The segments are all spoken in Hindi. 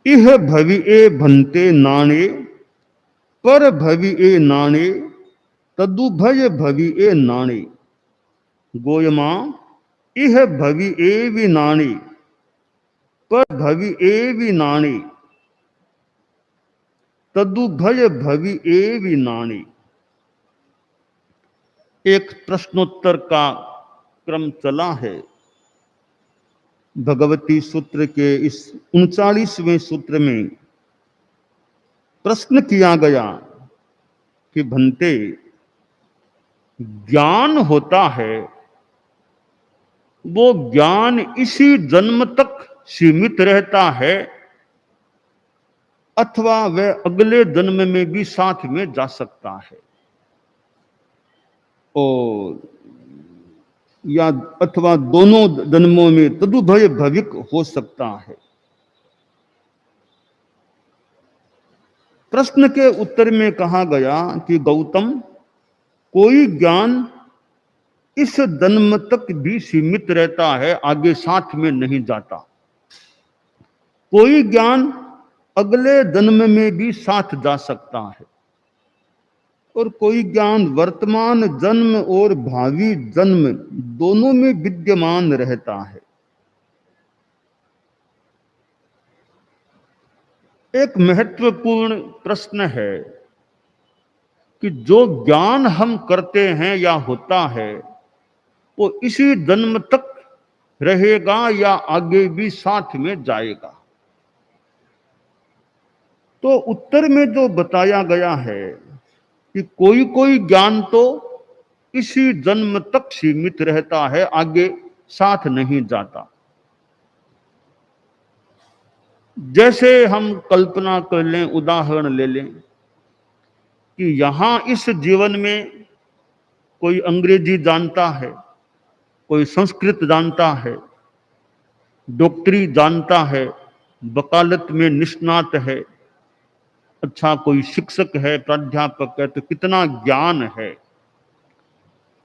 इह भवि ए भन्ते नाणे, पर भवि ए नाणे, तदुभय भवि ए नाणे। गोयमा इह भवि ए वि नाणे, पर भवि ए वि नाणे, तदुभय भवि ए वि नाणे। एक प्रश्नोत्तर का क्रम चला है। भगवती सूत्र के इस 39वें सूत्र में प्रश्न किया गया कि भंते, ज्ञान होता है वो ज्ञान इसी जन्म तक सीमित रहता है अथवा वह अगले जन्म में भी साथ में जा सकता है, और या अथवा दोनों जन्मों में तदुभय भविक हो सकता है। प्रश्न के उत्तर में कहा गया कि गौतम, कोई ज्ञान इस जन्म तक भी सीमित रहता है, आगे साथ में नहीं जाता। कोई ज्ञान अगले जन्म में भी साथ जा सकता है, और कोई ज्ञान वर्तमान जन्म और भावी जन्म दोनों में विद्यमान रहता है। एक महत्वपूर्ण प्रश्न है कि जो ज्ञान हम करते हैं या होता है वो इसी जन्म तक रहेगा या आगे भी साथ में जाएगा। तो उत्तर में जो बताया गया है कि कोई कोई ज्ञान तो इसी जन्म तक सीमित रहता है, आगे साथ नहीं जाता। जैसे हम कल्पना कर लें, उदाहरण ले लें कि यहां इस जीवन में कोई अंग्रेजी जानता है, कोई संस्कृत जानता है, डॉक्टरी जानता है, वकालत में निष्णात है, अच्छा कोई शिक्षक है, प्राध्यापक है, तो कितना ज्ञान है।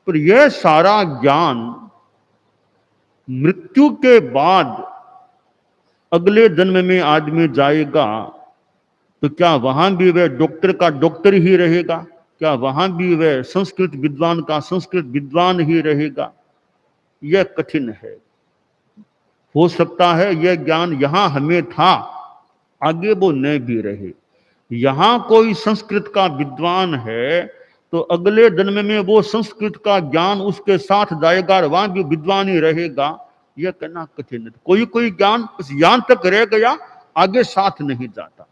पर यह सारा ज्ञान मृत्यु के बाद अगले जन्म में आदमी जाएगा तो क्या वहां भी वह डॉक्टर का डॉक्टर ही रहेगा? क्या वहां भी वह संस्कृत विद्वान का संस्कृत विद्वान ही रहेगा? यह कठिन है। हो सकता है यह ज्ञान यहां हमें था, आगे वो न भी रहे। यहां कोई संस्कृत का विद्वान है तो अगले जन्म में वो संस्कृत का ज्ञान उसके साथ जाएगा और वहां भी विद्वान ही रहेगा। यह कहना कठिन है। कोई कोई ज्ञान उस ज्ञान तक रह गया, आगे साथ नहीं जाता।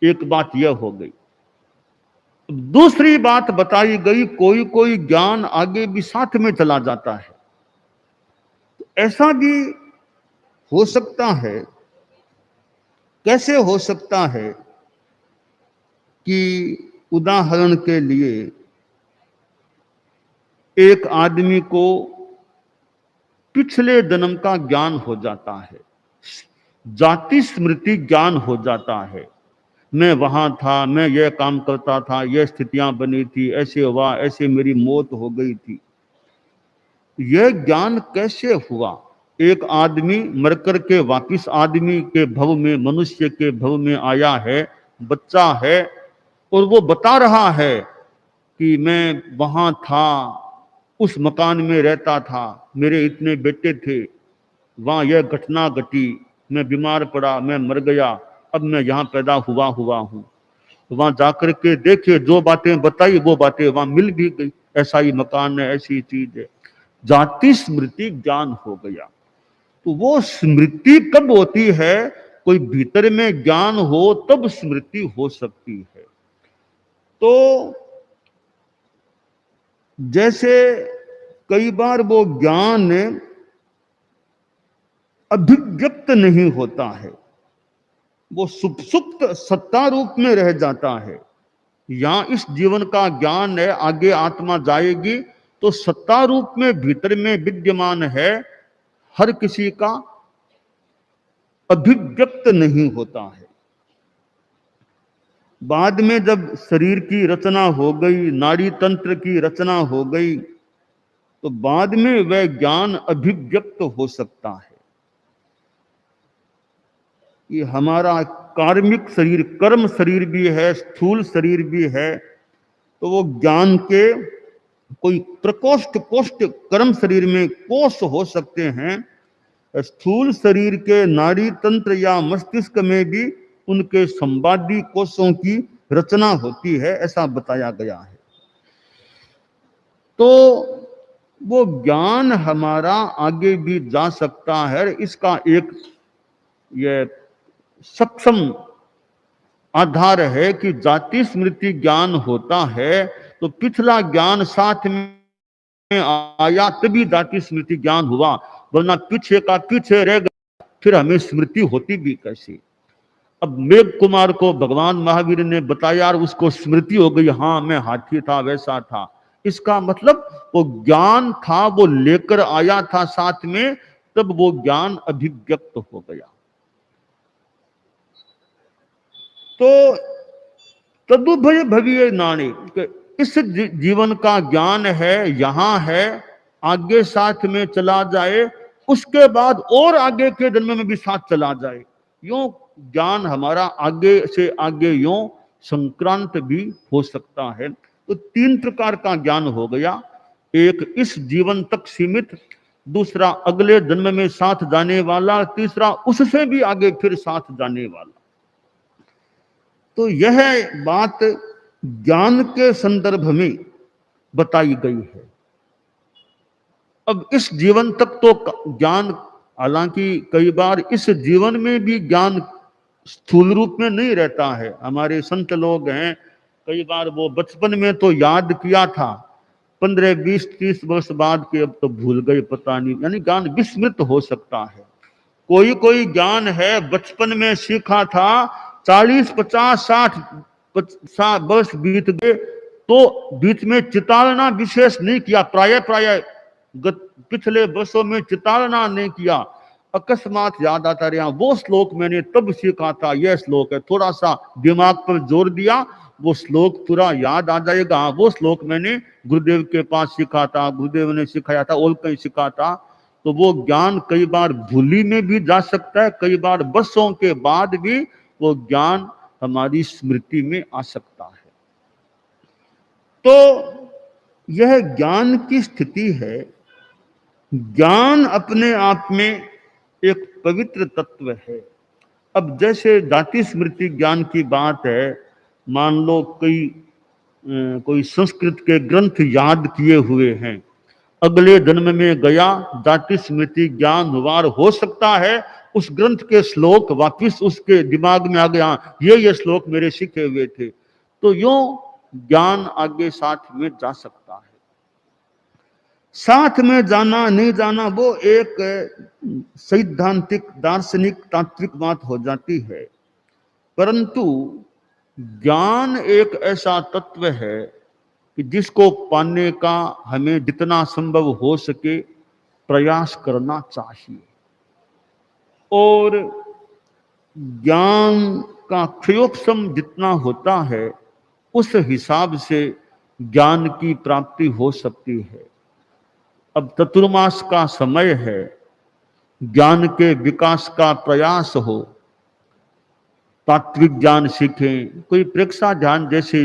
एक बात यह हो गई। दूसरी बात बताई गई, कोई कोई ज्ञान आगे भी साथ में चला जाता है। तो ऐसा भी हो सकता है। कैसे हो सकता है कि उदाहरण के लिए एक आदमी को पिछले जन्म का ज्ञान हो जाता है, जाति स्मृति ज्ञान हो जाता है। मैं वहां था, मैं यह काम करता था, यह स्थितियां बनी थी, ऐसे हुआ, ऐसे मेरी मौत हो गई थी। यह ज्ञान कैसे हुआ? एक आदमी मरकर के वापिस आदमी के भव में, मनुष्य के भव में आया है, बच्चा है, और वो बता रहा है कि मैं वहां था, उस मकान में रहता था, मेरे इतने बेटे थे, वहां यह घटना घटी, मैं बीमार पड़ा, मैं मर गया, अब मैं यहाँ पैदा हुआ हूँ। वहां जाकर के देखे, जो बातें बताई वो बातें वहां मिल भी गई, ऐसा ही मकान है, ऐसी चीज है। जाति स्मृति ज्ञान हो गया। तो वो स्मृति कब होती है? कोई भीतर में ज्ञान हो तब स्मृति हो सकती है। तो जैसे कई बार वो ज्ञान अभिव्यक्त नहीं होता है, वो सुप्त सत्ता रूप में रह जाता है। यहां इस जीवन का ज्ञान है, आगे आत्मा जाएगी तो सत्ता रूप में भीतर में विद्यमान है, हर किसी का अभिव्यक्त नहीं होता है। बाद में जब शरीर की रचना हो गई, नाड़ी तंत्र की रचना हो गई, तो बाद में वह ज्ञान अभिव्यक्त हो सकता है। ये हमारा कार्मिक शरीर, कर्म शरीर भी है, स्थूल शरीर भी है, तो वो ज्ञान के कोई प्रकोष्ठ कोष्ठ कर्म शरीर में कोष हो सकते हैं। स्थूल शरीर के नाड़ी तंत्र या मस्तिष्क में भी उनके संवादी कोषों की रचना होती है, ऐसा बताया गया है। तो वो ज्ञान हमारा आगे भी जा सकता है। इसका एक ये सक्षम आधार है कि जाति स्मृति ज्ञान होता है तो पिछला ज्ञान साथ में आया तभी जाति स्मृति ज्ञान हुआ, वरना पीछे का पीछे रह गया, फिर हमें स्मृति होती भी कैसी। अब मेघ कुमार को भगवान महावीर ने बताया और उसको स्मृति हो गई, हाँ मैं हाथी था, वैसा था। इसका मतलब वो ज्ञान था, वो लेकर आया था साथ में, तब वो ज्ञान अभिव्यक्त हो गया। तो तदुभय भविये नाणे, इस जीवन का ज्ञान है, यहां है, आगे साथ में चला जाए, उसके बाद और आगे के जन्म में भी साथ चला जाए। यूं ज्ञान हमारा आगे से आगे यूं संक्रांत भी हो सकता है। तो 3 प्रकार का ज्ञान हो गया, एक इस जीवन तक सीमित, दूसरा अगले जन्म में साथ जाने वाला, तीसरा उससे भी आगे फिर साथ जाने वाला। तो यह बात ज्ञान के संदर्भ में बताई गई है। अब इस जीवन तक तो ज्ञान, हालांकि कई बार इस जीवन में भी ज्ञान स्थूल रूप में नहीं रहता है। हमारे संत लोग हैं, कई बार वो बचपन में तो याद किया था, 15, 20, 30 वर्ष बाद के अब तो भूल गए, पता नहीं, यानी ज्ञान विस्मृत हो सकता है। कोई कोई ज्ञान है बचपन में सीखा था, 40, 50, 60 वर्ष बीत गए तो बीच में चितालना विशेष नहीं किया, प्राय पिछले वर्षों में चितालना नहीं किया, अकस्मात याद आता रहा, वो श्लोक मैंने तब सीखा था, यह श्लोक है, थोड़ा सा दिमाग पर जोर दिया, वो श्लोक पूरा याद आ जाएगा। वो श्लोक मैंने गुरुदेव के पास सीखा था, गुरुदेव ने सिखाया था, और कहीं सीखा था। तो वो ज्ञान कई बार भूली में भी जा सकता है, कई बार वर्षों के बाद भी वो ज्ञान हमारी स्मृति में आ सकता है। तो यह ज्ञान की स्थिति है। ज्ञान अपने आप में एक पवित्र तत्व है। अब जैसे जाति स्मृति ज्ञान की बात है, मान लो कोई संस्कृत के ग्रंथ याद किए हुए हैं, अगले जन्म में गया, जाति स्मृति ज्ञान हुआ, हो सकता है उस ग्रंथ के श्लोक वापिस उसके दिमाग में आ गया, ये श्लोक मेरे सीखे हुए थे। तो यूं ज्ञान आगे साथ में जा सकता है। साथ में जाना नहीं जाना वो एक सैद्धांतिक दार्शनिक तात्विक बात हो जाती है, परंतु ज्ञान एक ऐसा तत्व है कि जिसको पाने का हमें जितना संभव हो सके प्रयास करना चाहिए। और ज्ञान का क्षयोक्षम जितना होता है उस हिसाब से ज्ञान की प्राप्ति हो सकती है। अब चतुर्मास का समय है, ज्ञान के विकास का प्रयास हो, तात्विक ज्ञान सीखें, कोई प्रेक्षा ध्यान जैसे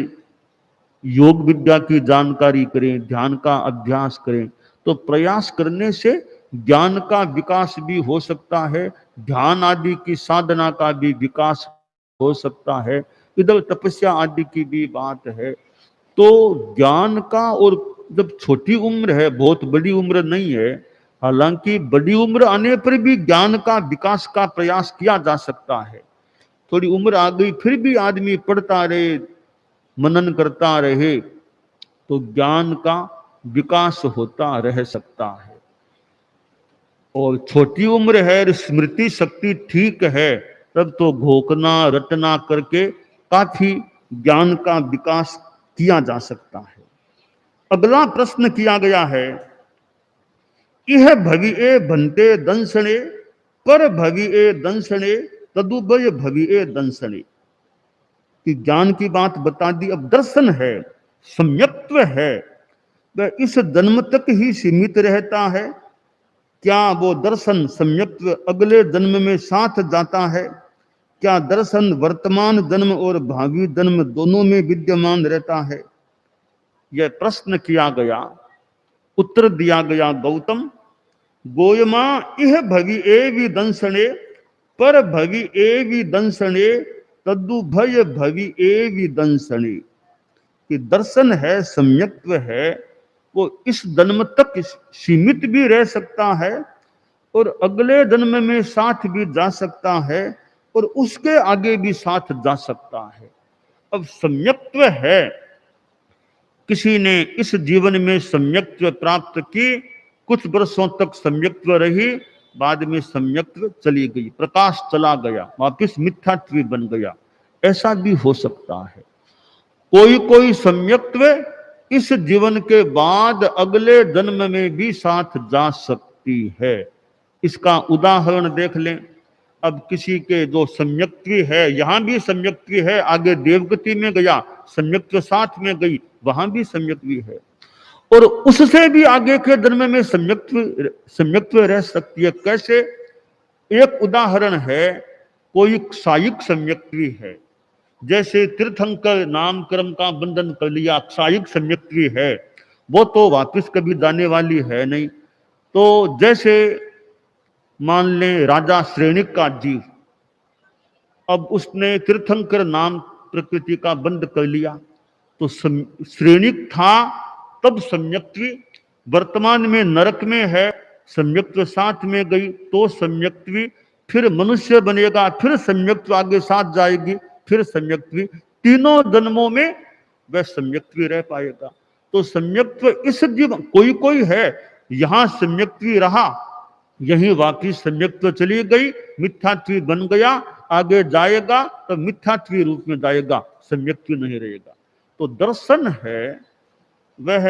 योग विद्या की जानकारी करें, ध्यान का अभ्यास करें, तो प्रयास करने से ज्ञान का विकास भी हो सकता है, ध्यान आदि की साधना का भी विकास हो सकता है, इधर तपस्या आदि की भी बात है। तो ज्ञान का, और जब छोटी उम्र है, बहुत बड़ी उम्र नहीं है, हालांकि बड़ी उम्र आने पर भी ज्ञान का विकास का प्रयास किया जा सकता है। थोड़ी उम्र आ गई फिर भी आदमी पढ़ता रहे, मनन करता रहे, तो ज्ञान का विकास होता रह सकता है। और छोटी उम्र है, स्मृति शक्ति ठीक है, तब तो घोकना रटना करके काफी ज्ञान का विकास किया जा सकता है। अगला प्रश्न किया गया है, इह भविए भन्ते दंसने पर भविए दंसने तदुभय भविए दंसने, कि ज्ञान की बात बता दी। अब दर्शन है, सम्यक्त्व है, वह इस जन्म तक ही सीमित रहता है, क्या वो दर्शन सम्यक्त्व अगले जन्म में साथ जाता है? क्या दर्शन वर्तमान जन्म और भावी जन्म दोनों में विद्यमान रहता है? यह प्रश्न किया गया। उत्तर दिया गया, गौतम, गोयमा इह भवि एवि दंसने पर भवि एवि दंसने तदुभय भवि एवि दंसने। कि दर्शन है, सम्यक्त्व है, वो इस जन्म तक सीमित भी रह सकता है और अगले जन्म में साथ भी जा सकता है और उसके आगे भी साथ जा सकता है। अब सम्यक्त्व है, किसी ने इस जीवन में सम्यक्त्व प्राप्त की, कुछ वर्षों तक सम्यक्त्व रही, बाद में सम्यक्त्व चली गई, प्रकाश चला गया, वापिस मिथ्यात्व बन गया, ऐसा भी हो सकता है। कोई कोई सम्यक्त्व इस जीवन के बाद अगले जन्म में भी साथ जा सकती है। इसका उदाहरण देख लें। अब किसी के जो सम्यक्त्व है, यहां भी सम्यक्त्व है, आगे देवगति में गया, सम्यक्त्व साथ में गई, वहां भी सम्यक्त्व है, और उससे भी आगे के जन्म में सम्यक्त्व रह सकती है। कैसे? एक उदाहरण है, कोई क्षायिक सम्यक्त्व है, जैसे तीर्थंकर नामकर्म का बंधन कर लिया, क्षायिक सम्यक्त्व है, वो तो वापस कभी जाने वाली है नहीं। तो जैसे मान लें राजा श्रेणिक का जीव, अब उसने तीर्थंकर नाम प्रकृति का बंध कर लिया, तो श्रेणिक था तब सम्यक्त्व, वर्तमान में नरक में है, सम्यक्त्व साथ में गई तो सम्यक्त्व, फिर मनुष्य बनेगा, फिर सम्यक्त्व आगे साथ जाएगी, फिर सम्यक्त्व, तीनों जन्मों में वह सम्यक्त्व रह पाएगा। तो सम्यक्त्व इस जीवन, कोई कोई है यहां सम्यक्त्व रहा, यहीं वापिस सम्यक्त्व चली गई, मिथ्यात्व बन गया, आगे जाएगा तो मिथ्यात्व रूप में जाएगा, सम्यक्त्व नहीं रहेगा। तो दर्शन है वह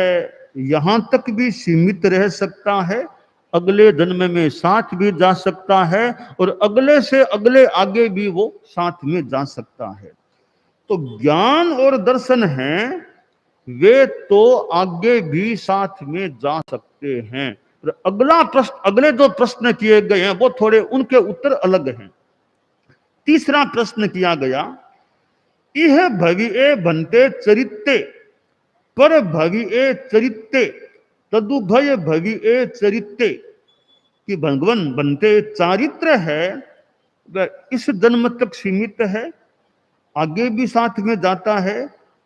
यहां तक भी सीमित रह सकता है, अगले जन्म में साथ भी जा सकता है और अगले से अगले आगे भी वो साथ में जा सकता है। तो ज्ञान और दर्शन हैं, वे तो आगे भी साथ में जा सकते हैं। अगला प्रश्न, अगले जो प्रश्न किए गए हैं वो थोड़े उनके उत्तर अलग हैं। तीसरा प्रश्न किया गया, इह भविए बनते चरित्ते पर भविए चरित्ते तदुभय भविए चरित्ते। कि भगवान बनते चारित्र है, वह इस जन्म तक सीमित है, आगे भी साथ में जाता है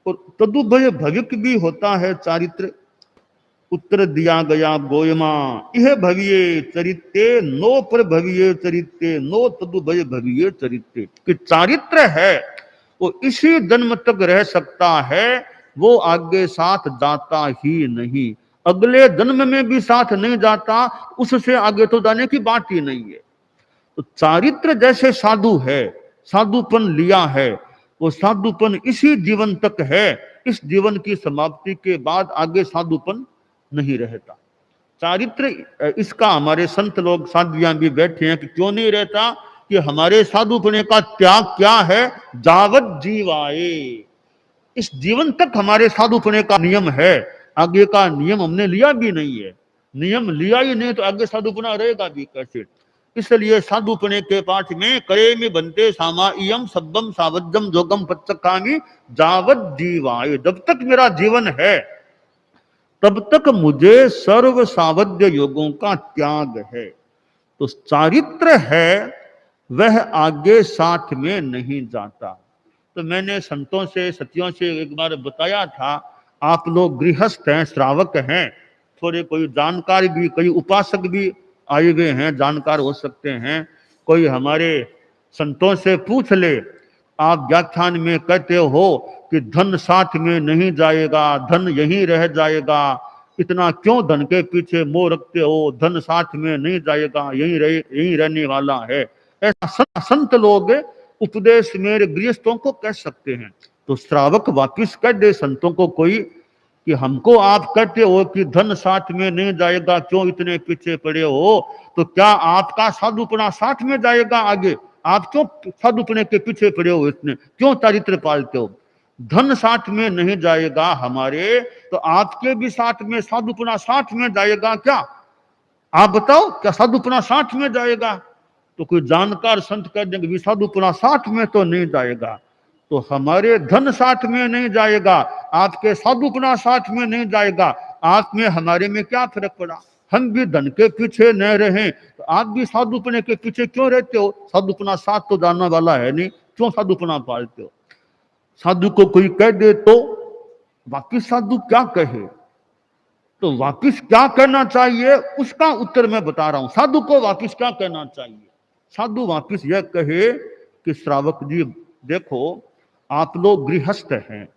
और तदुभय भविक भी होता है चारित्र। उत्तर दिया गया, गोयमा यह भविये चरित्ते नो पर भविये चरित्ते नो तदुभय भविये चरित्ते। कि चारित्र है वो इसी जन्म तक रह सकता है, वो आगे साथ जाता ही नहीं, अगले जन्म में भी साथ नहीं जाता, उससे आगे तो जाने की बात ही नहीं है। तो चारित्र जैसे साधु है, साधुपन लिया है, वो साधुपन इसी जीवन तक है, इस जीवन की समाप्ति के बाद आगे साधुपन नहीं रहता। चारित्र इसका हमारे संत लोग साध्वियां भी बैठे हैं कि क्यों नहीं रहता, कि हमारे साधुपने का त्याग क्या है, जावत जीवाए, इस जीवन तक हमारे साधुपने का नियम है, आगे का नियम हमने लिया भी नहीं है। नियम लिया ही नहीं तो आगे साधुपना रहेगा भी कैसे। इसलिए साधुपने के पाठ में करे में बनते सामाइयम शब्दम सावज्जम जोगम पच्चकामी जावत जीवाए, जब तक मेरा जीवन है तब तक मुझे सर्व सावध्य योगों का त्याग है। तो चारित्र है वह आगे साथ में नहीं जाता। तो मैंने संतों से सतियों से एक बार बताया था, आप लोग गृहस्थ हैं, श्रावक हैं, थोड़े कोई जानकार भी, कई उपासक भी आए हुए हैं, जानकार हो सकते हैं, कोई हमारे संतों से पूछ ले, आप व्याख्यान में कहते हो कि धन साथ में नहीं जाएगा, धन यहीं रह जाएगा, इतना क्यों धन के पीछे मोह रखते हो, धन साथ में नहीं जाएगा, यहीं रहने वाला है। ऐसा संत लोग उपदेश मेरे गृहस्थों को कह सकते हैं। तो श्रावक वापिस कह दे संतों को कोई कि हमको आप कहते हो कि धन साथ में नहीं जाएगा, क्यों इतने पीछे पड़े हो, तो क्या आपका साधुपना साथ में जाएगा आगे? आप क्यों साधुपने के पीछे पड़े हो, इतने क्यों चारित्र पालते हो? धन साथ में नहीं जाएगा हमारे, तो आपके भी साथ में साधुपना साथ में जाएगा क्या? आप बताओ, क्या साधुपना साथ में जाएगा? तो कोई जानकार संत कह देंगे भी साधुपना साथ में तो नहीं जाएगा, तो हमारे धन साथ में नहीं जाएगा, आपके साधुपना साथ में नहीं जाएगा, आप में हमारे में क्या फर्क पड़ा? हम भी धन के पीछे न रहे तो आप भी साधुपने के पीछे क्यों रहते हो? साधुपना साथ तो जानने वाला है नहीं, क्यों साधुपना पालते हो? साधु को कोई कह दे तो वापिस साधु क्या कहे, तो वापिस क्या कहना चाहिए उसका उत्तर मैं बता रहा हूं। साधु को वापिस क्या कहना चाहिए? साधु वापिस यह कहे कि श्रावक जी देखो, आप लोग गृहस्थ हैं,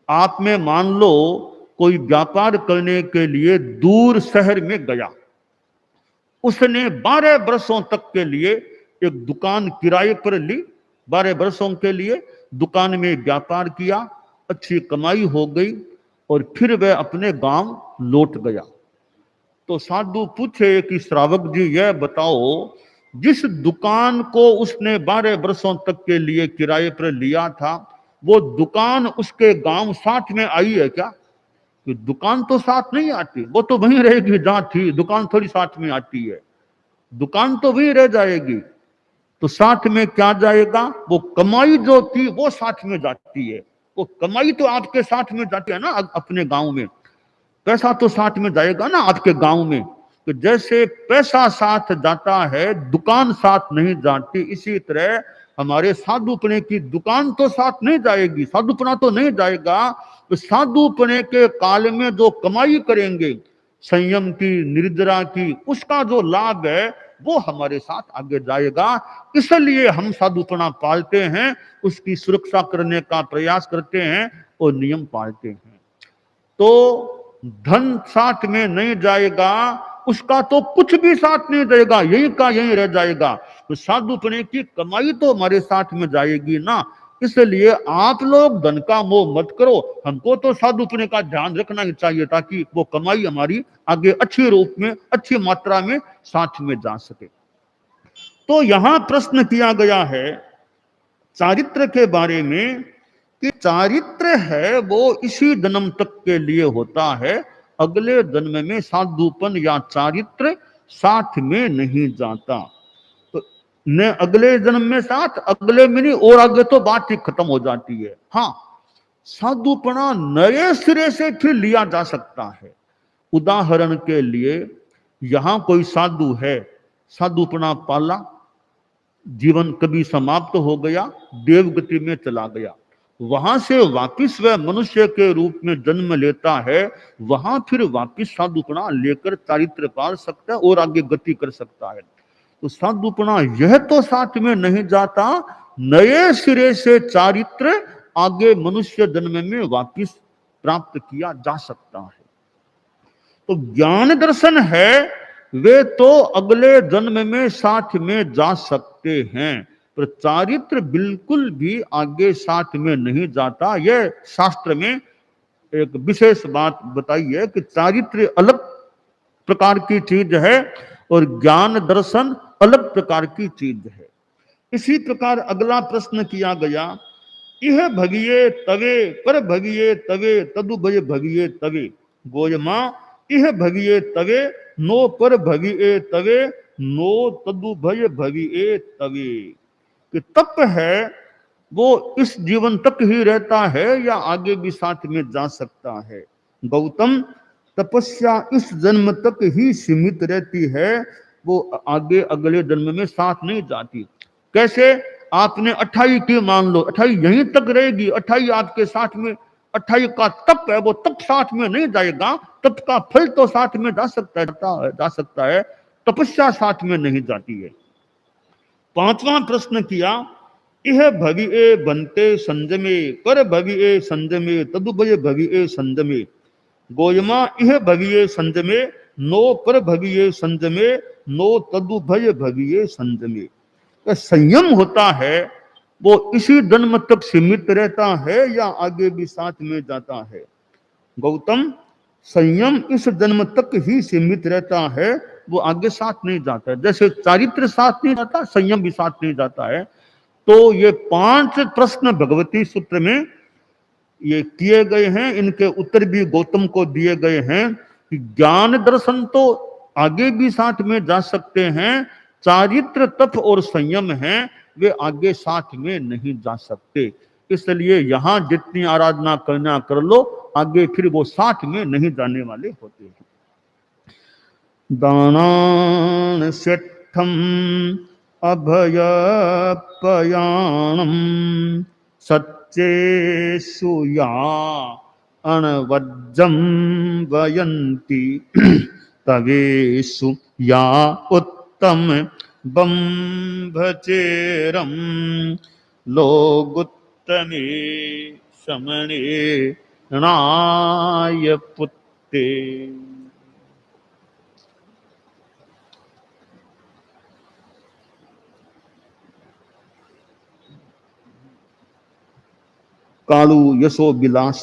आप में मान लो कोई व्यापार करने के लिए दूर शहर में गया, उसने 12 वर्षों तक के लिए एक दुकान किराए पर ली, 12 वर्षों के लिए दुकान में व्यापार किया, अच्छी कमाई हो गई और फिर वह अपने गांव लौट गया। तो साधु पूछे कि श्रावक जी यह बताओ, जिस दुकान को उसने 12 वर्षों तक के लिए किराए पर लिया था, वो दुकान उसके गांव साथ में आई है क्या? कि दुकान तो साथ नहीं आती, वो तो वहीं रहेगी जहां थी, दुकान थोड़ी साथ में आती है, दुकान तो वहीं रह जाएगी। तो साथ में क्या जाएगा? वो कमाई जो थी वो साथ में जाती है, वो कमाई तो आपके साथ में जाती है ना, अपने गांव में पैसा तो साथ में जाएगा ना आपके गांव में। तो जैसे पैसा साथ जाता है, दुकान साथ नहीं जाती, इसी तरह हमारे साधुपने की दुकान तो साथ नहीं जाएगी, साधुपना तो नहीं जाएगा। तो साधुपने के काल में जो कमाई करेंगे संयम की, निर्जरा की, उसका जो लाभ है वो हमारे साथ आगे जाएगा। इसलिए हम साधुपना पालते हैं, उसकी सुरक्षा करने का प्रयास करते हैं और नियम पालते हैं। तो धन साथ में नहीं जाएगा, उसका तो कुछ भी साथ नहीं जाएगा, यही का यही रह जाएगा। तो साधुपने की कमाई तो हमारे साथ में जाएगी ना, इसलिए आप लोग धन का मोह मत करो, हमको तो साधुपने का ध्यान रखना ही चाहिए ताकि वो कमाई हमारी आगे अच्छे रूप में, अच्छी मात्रा में साथ में जा सके। तो यहां प्रश्न किया गया है चारित्र के बारे में कि चारित्र है वो इसी जन्म तक के लिए होता है, अगले जन्म में साधुपन या चारित्र साथ में नहीं जाता। तो न अगले जन्म में साथ, अगले में नहीं, और आगे तो बात ही खत्म हो जाती है। हाँ, साधुपना नए सिरे से फिर लिया जा सकता है। उदाहरण के लिए यहां कोई साधु है, साधुपना पाला, जीवन कभी समाप्त हो गया, देवगति में चला गया, वहां से वापिस वह मनुष्य के रूप में जन्म लेता है, वहां फिर वापिस साधुपना लेकर चारित्र पाल सकता है और आगे गति कर सकता है। तो साधुपना यह तो साथ में नहीं जाता, नए सिरे से चारित्र आगे मनुष्य जन्म में वापिस प्राप्त किया जा सकता है। तो ज्ञान दर्शन है वे तो अगले जन्म में साथ में जा सकते हैं, पर चारित्र बिल्कुल भी आगे साथ में नहीं जाता। यह शास्त्र में एक विशेष बात बताई है कि चारित्र अलग प्रकार की चीज है और ज्ञान दर्शन अलग प्रकार की चीज है। इसी प्रकार अगला प्रश्न किया गया, इह भगिये तवे पर भगिये तवे तदुभय भगिये तवे, गोयमा इह भगिये तवे नो पर भगिये तवे नो तदुभय भगिये तवे। कि तप है वो इस जीवन तक ही रहता है या आगे भी साथ में जा सकता है? गौतम, तपस्या इस जन्म तक ही सीमित रहती है, वो आगे अगले जन्म में साथ नहीं जाती। कैसे? आपने 28 की मान लो, 28 यहीं तक रहेगी, 28 आपके साथ में, 28 का तप है वो तप साथ में नहीं जाएगा, तप का फल तो साथ में जा सकता है, तपस्या साथ में नहीं जाती है। पांचवां प्रश्न किया, इह भविए बनते संजमे कर भविए संजमे तदुभय भविए संजमे, गोयमा इह भविए संजमे नो पर भविए संजमे नो तदुभय भविए संजमे। संयम होता है वो इसी जन्म तक सीमित रहता है या आगे भी साथ में जाता है? गौतम, संयम इस जन्म तक ही सीमित रहता है, वो आगे साथ नहीं जाता है। जैसे चारित्र साथ नहीं जाता, संयम भी साथ नहीं जाता है। तो ये 5 प्रश्न भगवती सूत्र में ये किए गए हैं, इनके उत्तर भी गौतम को दिए गए हैं कि ज्ञान दर्शन तो आगे भी साथ में जा सकते हैं, चारित्र, तप और संयम है, वे आगे साथ में नहीं जा सकते। इसलिए यहां जितनी आराधना करना कर लो, आगे फिर वो साथ में नहीं जाने वाले होते हैं। दानान सेठम अभयपयाणम सच्चेषु या अणवज्जं वयन्ति तवेषु या उत्तम बम्भचेरम लोगुत्तमे समणे नाय पुत्ते। कालू यशो विलास,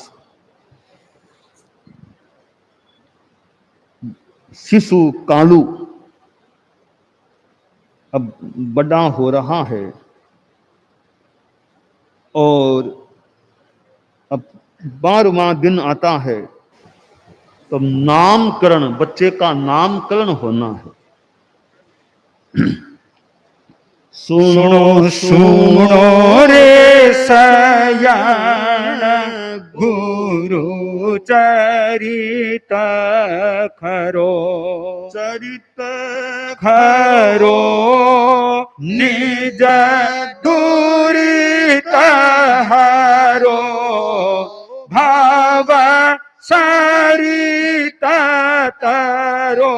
शिशु कालू अब बड़ा हो रहा है और अब 12वां दिन आता है, तो नामकरण, बच्चे का नामकरण होना है। सुनो सुनो रे सयान गुरु चरित खरो, चरित खरो निज दुरित हरो, भाव सरित तरो।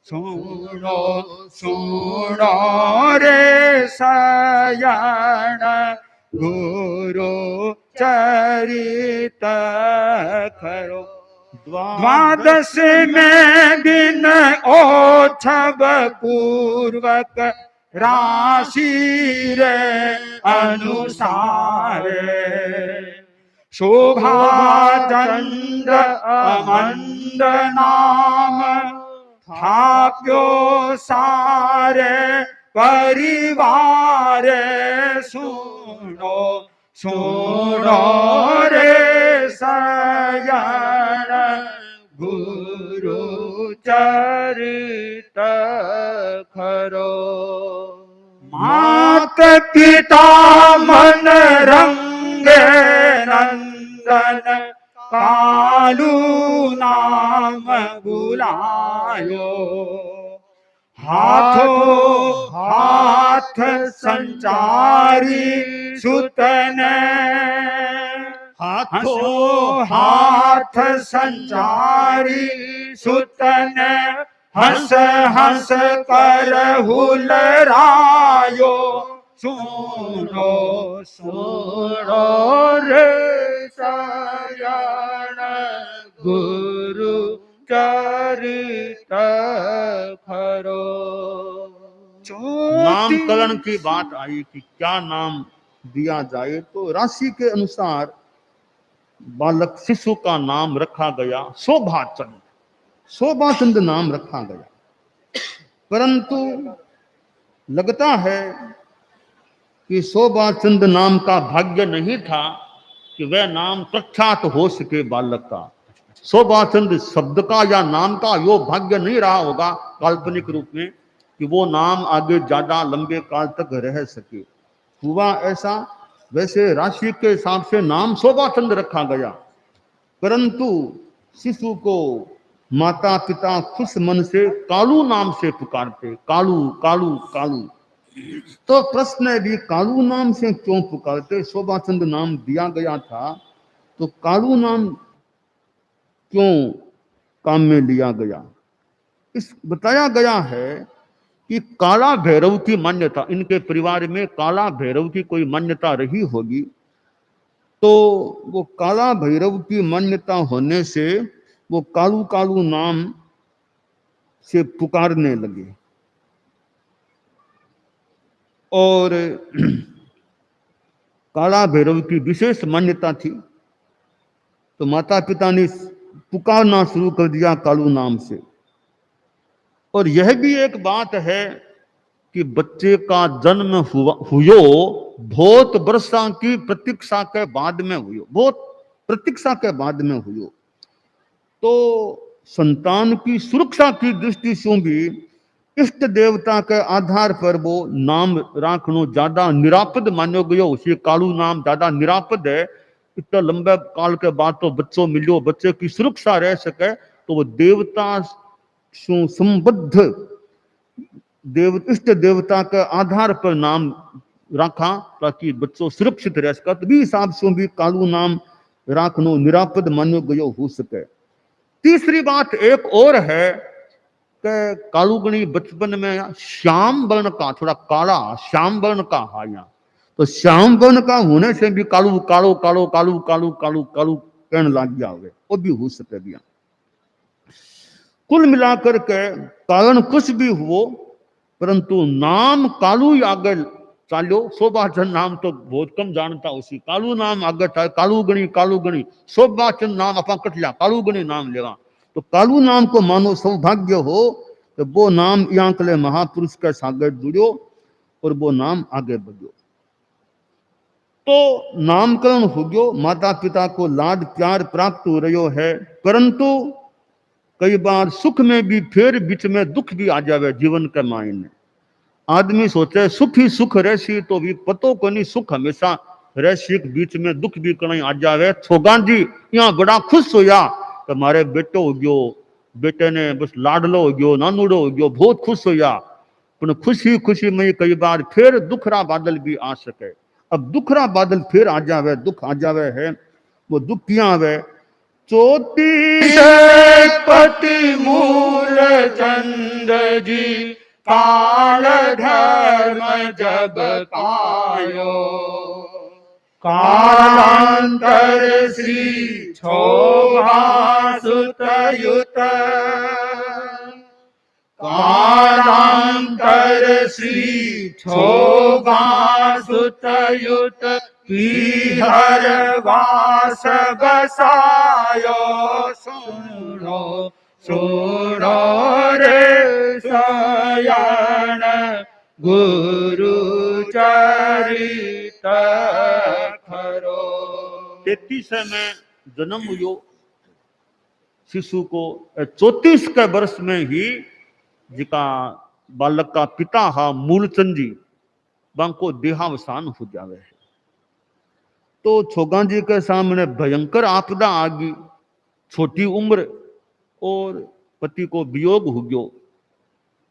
सुनो सुनो रे सयान गुरु चरित खरो। द्वादश में दिन ओछव पूर्वक राशि रे अनुसार, शोभा चंद्र अमंद नाम थाप्यो सारे परिवार। सुनो सुनो रे सयान गुरु चरित खरो। मात पिता मन रंगे नंदन, कालू नाम बुलायो। हाथों हाथ संचारी सुतने, हाथों हाथ संचारी सुतने, हंस हंस कर हुलरायो। सुनो सुनो रे सयान गुरु चरित खरो। नामकरण की बात आई कि क्या नाम दिया जाए, तो राशि के अनुसार बालक शिशु का नाम रखा गया शोभाचंद। शोभाचंद नाम रखा गया, परंतु लगता है कि शोभाचंद नाम का भाग्य नहीं था कि वह नाम प्रख्यात हो सके बालक का। शोभाचंद शब्द का या नाम का यो भाग्य नहीं रहा होगा काल्पनिक रूप में कि वो नाम आगे ज्यादा लंबे काल तक रह सके। हुआ ऐसा, वैसे राशि के हिसाब से नाम शोभाचंद रखा गया, परंतु शिशु को माता पिता खुश मन से कालू नाम से पुकारते, कालू कालू कालू। तो प्रश्न है भी कालू नाम से क्यों पुकारते? शोभाचंद नाम दिया गया था, तो कालू नाम क्यों काम में लिया गया? इस बताया गया है कि काला भैरव की मान्यता, इनके परिवार में काला भैरव की कोई मान्यता रही होगी, तो वो काला भैरव की मान्यता होने से वो कालू कालू नाम से पुकारने लगे। और काला भैरव की विशेष मान्यता थी, तो माता पिता ने पुकारना शुरू कर दिया कालू नाम से। और यह भी एक बात है कि बच्चे का जन्म हुयो बहुत वर्षा की प्रतीक्षा के बाद में हुयो, बहुत प्रतीक्षा के बाद में हुयो। तो संतान की सुरक्षा की दृष्टि से भी इष्ट देवता के आधार पर वो नाम राखनो ज्यादा निरापद मान्यो गयो। उसी कालू नाम ज्यादा निरापद है। इतना लंबे काल के बाद तो बच्चों मिलो, बच्चे की सुरक्षा रह सके, तो वो देवता संबद्ध इष्ट देवता के आधार पर नाम रखा ताकि बच्चों सुरक्षित रह सके। तो भी हिसाब से भी कालू नाम राखनो निरापद मान्यो गयो हो सके। तीसरी बात एक और है कि कालूगणी बचपन में श्याम वर्ण का, थोड़ा काला श्याम वर्ण का हा यहाँ, तो श्याम वर्ण का होने से भी कालू कालो कालो कालू कालू कालू कालू कहने लग गया हुए, वो भी हो सकेगा। कुल मिलाकर के कारण कुछ भी हो, परंतु नाम कालू ही आगे चालो। शोभाचंद नाम तो बहुत कम जानता, उसी कालू नाम आगे चाहे कालू गणी शोभाचंद नाम अपा कट लिया, कालू गणी नाम लेवा। तो कालू नाम को मानो सौभाग्य हो तो वो नाम यहाँ के लिए महापुरुष के सागर जुड़ो और वो नाम आगे बढ़ो। तो नामकरण हो गयो, माता पिता को लाड प्यार प्राप्त हो रही है, परंतु कई बार सुख में भी फिर बीच में दुख भी आ जावे जीवन के मायने। आदमी सोचे सुख ही सुख रहसी, तो भी पतो को नहीं सुख हमेशा रहसी, बीच में दुख भी कहीं आ जावे। छोगा जी यहाँ बड़ा खुश होया कि मारे बेटो हो गयो, बेटे ने बस लाडलो हो गयो, नानूड़ो हो गयो, बहुत खुश होया। पर खुशी खुशी में कई बार फिर दुखरा बादल भी आ सके। अब दुखरा बादल फिर आ जावे, दुख आ जावे है, वो दुख क्या आवे। चोटी पति मूल चंद जी काल धर्म जब पायो, कालांतर श्री क्षोभा सुतयुत, कालांतर श्री क्षोभा सुतयुत पीहर वास बसायो। सुनो सुनो रे सयान गुरु चरित खरो। 33 में जन्म हुयो शिशु को, 34 के वर्ष में ही जिका बालक का पिता हा मूलचंद जी बांको देहावसान हो जावे है। तो छोगा जी के सामने भयंकर आपदा आ गई, छोटी उम्र और पति को वियोग हो गयो।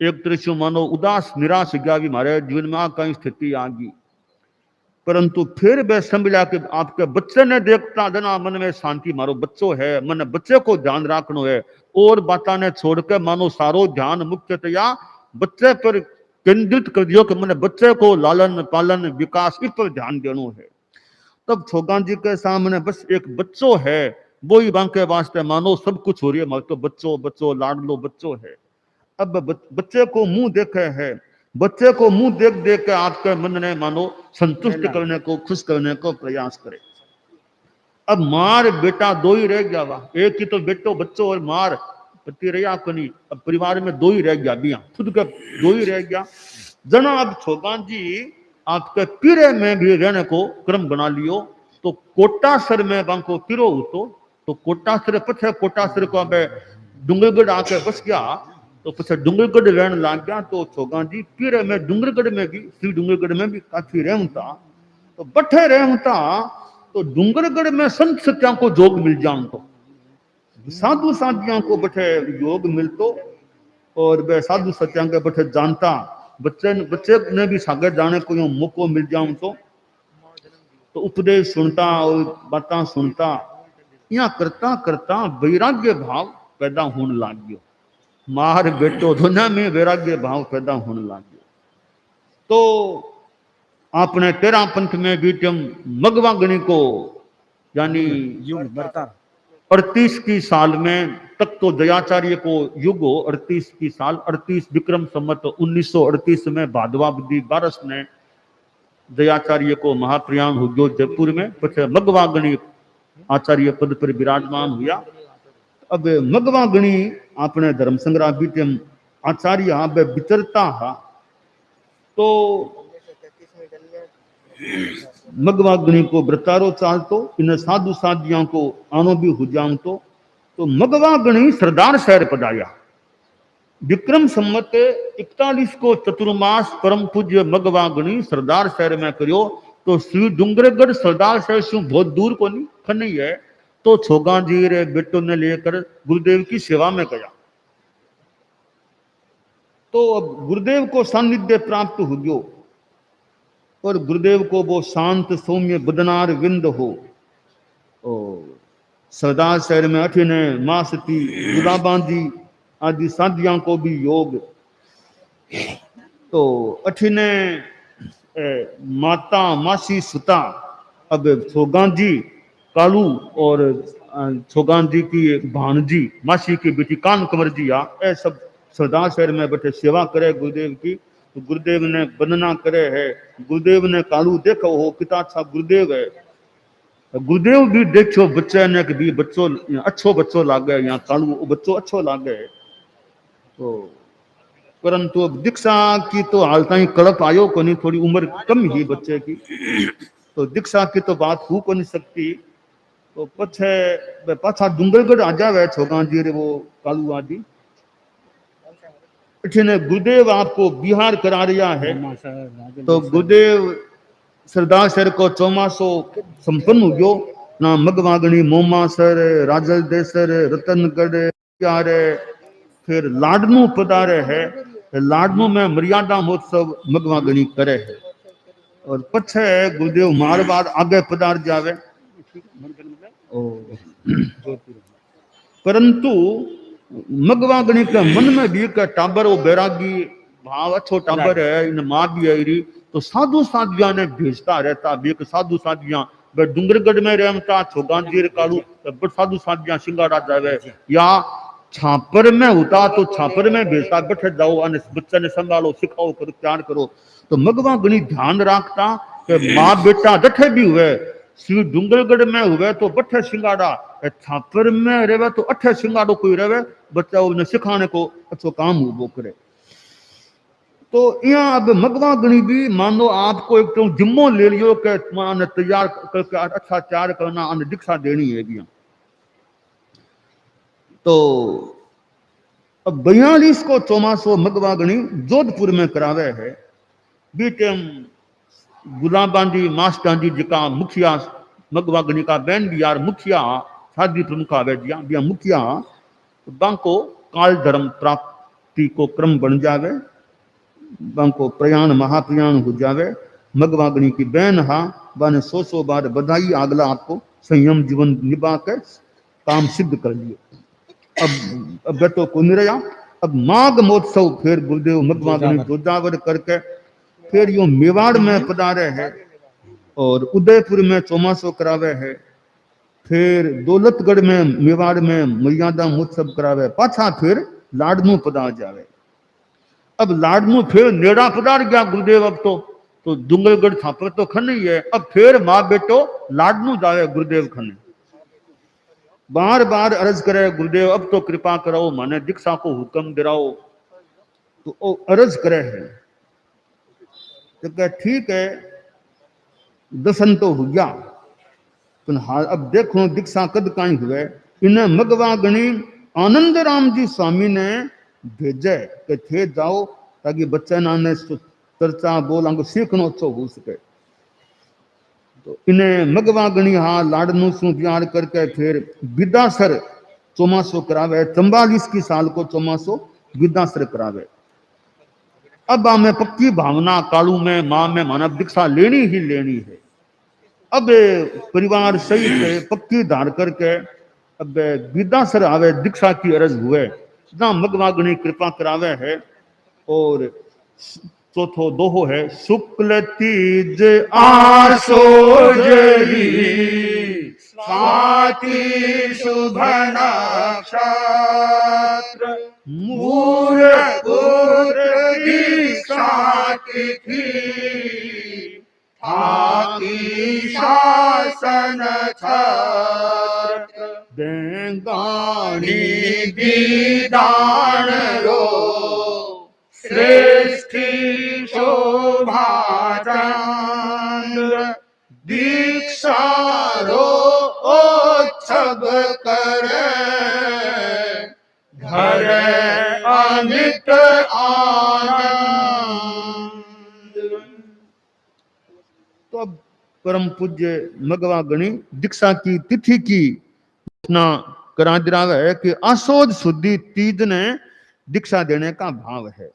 एक तरह से मानो उदास निराश गया भी हमारे जीवन में कई स्थिति आ गई, परंतु फिर वह संभला के आपके बच्चे ने देखता जना मन में शांति, मारो बच्चो है, मन बच्चे को ध्यान रखना है, और बाता ने छोड़ के मानो सारो ध्यान मुख्यतया बच्चे पर केंद्रित कर दियो कि मैंने बच्चे को लालन पालन विकास इस पर ध्यान देना है। तब छोगा जी के सामने बस एक बच्चो है, वो ही बांके वास्ते मानो सब कुछ हो रही है, मानो तो बच्चो बच्चो लाडलो बच्चो है। अब बच्चे को मुंह देखे है, बच्चे को मुंह देख देख के आपके मन ने मानो संतुष्ट करने को, खुश करने को प्रयास करे। अब मार बेटा दो ही रह गया, वाह एक ही तो बेटो बच्चों और मार पति रहा कनी, अब परिवार में दो ही रह गया, बिया खुद का दो ही रह गया जना। अब छोगा जी आपके पीरे में भी रहने को क्रम बना लियो। तो कोटासर में बांको पिरो उतो, तो कोटासर पछे कोटासर को अब डूंगरगढ़ आके बस गया, तो पछे डूंगरगढ़ रहने लग गया। तो छोगा जी पीरे में डूंगरगढ़ में भी, श्री डूंगरगढ़ में भी काफी रहता, तो बठे रहता। तो डूंगरगढ़ में संत सत्या को जोग मिल जाऊं, तो साधु साधियों को बठे योग मिलतो, और वे साधु सत्या के बठे जानता, बच्चे ने भी सागर जाने को यो मौको मिल जाऊं तो उपदेश सुनता और बातें सुनता, यहाँ करता करता वैराग्य भाव पैदा होने लग गयो। मार बेटो दुनिया में वैराग्य भाव पैदा होने लग गयो। तो आपने 13 पंथ में भी मगवा गणी को यानी 38 की साल में तक तो दयाचार्य को युग हो, 38 की साल 38 विक्रम संवत 1938 में भादवाबदी बारस ने दयाचार्य को महाप्रयाण हो गयो जयपुर में। पछे मगवागणी आचार्य पद पर विराजमान हुआ। अब मगवागणी अपने धर्म संग्रह भी आचार्य हाँ विचरता हा, तो मगवागणी को व्रतारो चालतो, इन साधु साधियों को आनो भी हो जाऊं तो मगवागणी सरदार शहर पधाया। विक्रम संमत 41 को चतुर्मास परम पूज्य मगवागणी सरदार शहर में करियो। तो श्री डूंगरगढ़ सरदार शहर से बहुत दूर को नहीं खनी है। तो छोगा जी रे बेटों ने लेकर गुरुदेव की सेवा में गया। तो अब गुरुदेव को सानिध्य प्राप्त हो गयो और गुरुदेव को वो शांत सौम्य बदनार विंद हो। सरदार शहर में अठिने माँ सती गुलाबां जी आदि साधियां को भी योग। तो अठिने माता मासी सुता अब छोगान जी कालू और छोगान जी की भाणजी मासी की बेटी कान कंवर जी आ ए सब सरदार शहर में बैठे सेवा करे गुरुदेव की। तो गुरुदेव ने वंदना करे है। गुरुदेव ने कालू देखो हो कितना अच्छा गुरुदेव है। गुरुदेव भी देखो बच्चे ने कि भी बच्चों अच्छो बच्चो लागे या कालू बच्चो अच्छो लागे। तो परंतु अब दीक्षा की तो हाल ताई कड़प आयो को नहीं, थोड़ी उम्र कम ही बच्चे की। तो दीक्षा की तो बात हो को नहीं सकती। तो पछे पाछा डूंगरगढ़ आ जावे छोगा जी रे वो कालू आदि। ने गुरुदेव आपको बिहार करा रिया है। तो गुरुदेव सरदार शहर को चौमासो संपन्न हो गयो ना। मगवागणी मोमासर राजल देसर रतनगढ़ फिर लाडनू पधारे है। लाडनू में मर्यादा महोत्सव मगवागणी करे है। और पछे गुरुदेव मारवाड़ आगे पधार जावे। परंतु मगवागणी के मन में भी का टाबर वो बैरागी भाव अच्छो टाबर है। इन माँ भी आई। तो साधु साधिया ने भेजता रहता भी साधु साधिया डूंगरगढ़ में रहता छोगान जी कालू साधु साधिया सिंगाड़ा जावे या छापर में होता तो छापर में भेजता बैठे जाओ बच्चे ने संभालो सिखाओ करो तैयार करो। तो मगवागणी ध्यान रखता कि माँ बेटा जठे भी हुए श्री डूंगरगढ़ में हुए तो बठे सिंगाड़ा छापर में रहे तो अठे सिंगाड़ो कोई रहे बच्चा उन्हें सिखाने को अच्छो काम वो करे। तो यहाँ अब मगवागणी भी मान लो आपको एक तो जिम्मो ले लियो कि माने तैयार करके अच्छा तैयार करना आने दीक्षा देनी है। तो अब 42 को चौमासो मगवागणी जोधपुर में करावे है। बीटेम गुलाबां जी मास्टर जी जिका मुखिया मगवागणी का बैन बिहार मुखिया शादी प्रमुख आवे दिया मुखिया बांको काल धर्म प्राप्ति को क्रम बन जावे। बांको प्रयाण महाप्रयाण हो जावे। मगवागणी की बहन हा बाने 100 बार बधाई आगला आपको संयम जीवन निभा के काम सिद्ध कर लिए। अब बेटो को निरया। अब माघ महोत्सव फिर गुरुदेव मगवागणी जोजावर करके फिर यो मेवाड़ में पधारे है और उदयपुर में चौमासो करावे है। फिर दौलतगढ़ में मेवाड़ में मर्यादा महोत्सव करावे। पाछा फिर लाडनू पधार जावे। अब लाडनू फिर नेड़ा पधार गया गुरुदेव। अब तो डूंगरगढ़ छापर तो खने ही है। अब फिर माँ बेटो लाडनू जावे गुरुदेव खने। बार बार अर्ज करे गुरुदेव अब तो कृपा कराओ माने दीक्षा को हुक्म दिलाओ। तो अर्ज करे है तो कह ठीक है दर्शन तो हो गया। अब देखो दीक्षा कद कहीं हुए। इन्हें मगवागणी आनंद राम जी स्वामी ने भेजे कि थे जाओ ताकि बच्चे ने चर्चा बोल हमको सीखना अच्छा हो सके। तो इन्हें मगवागणी हाँ लाडनू सु प्यार करके फिर विद्यासर चौमासो करावे। 44 की साल को चौमासो विद्यासर करावे। अब हमें पक्की भावना कालू में माँ में मानव दीक्षा लेनी ही लेनी है। अब परिवार सहित पक्की धार करके अब विद्यासर आवे दीक्षा की अर्ज हुए ना मगवागणी कृपा करावे है। और चौथो दोहो है शुक्ल तीज आसो जरी स्वाति शुभ नक्षत्र मूर्त दीक्षा तिथि थाकी शासन छत्र बेंगानी दीदान रो श्रेष्ठी शोभा चंद्र दीक्षा रो उत्सव करे घर अमित अब परम पूज्य मगवा गणी दीक्षा की तिथि की घोषणा करा दिलावे है कि आसोद शुद्धि तीज ने दीक्षा देने का भाव है।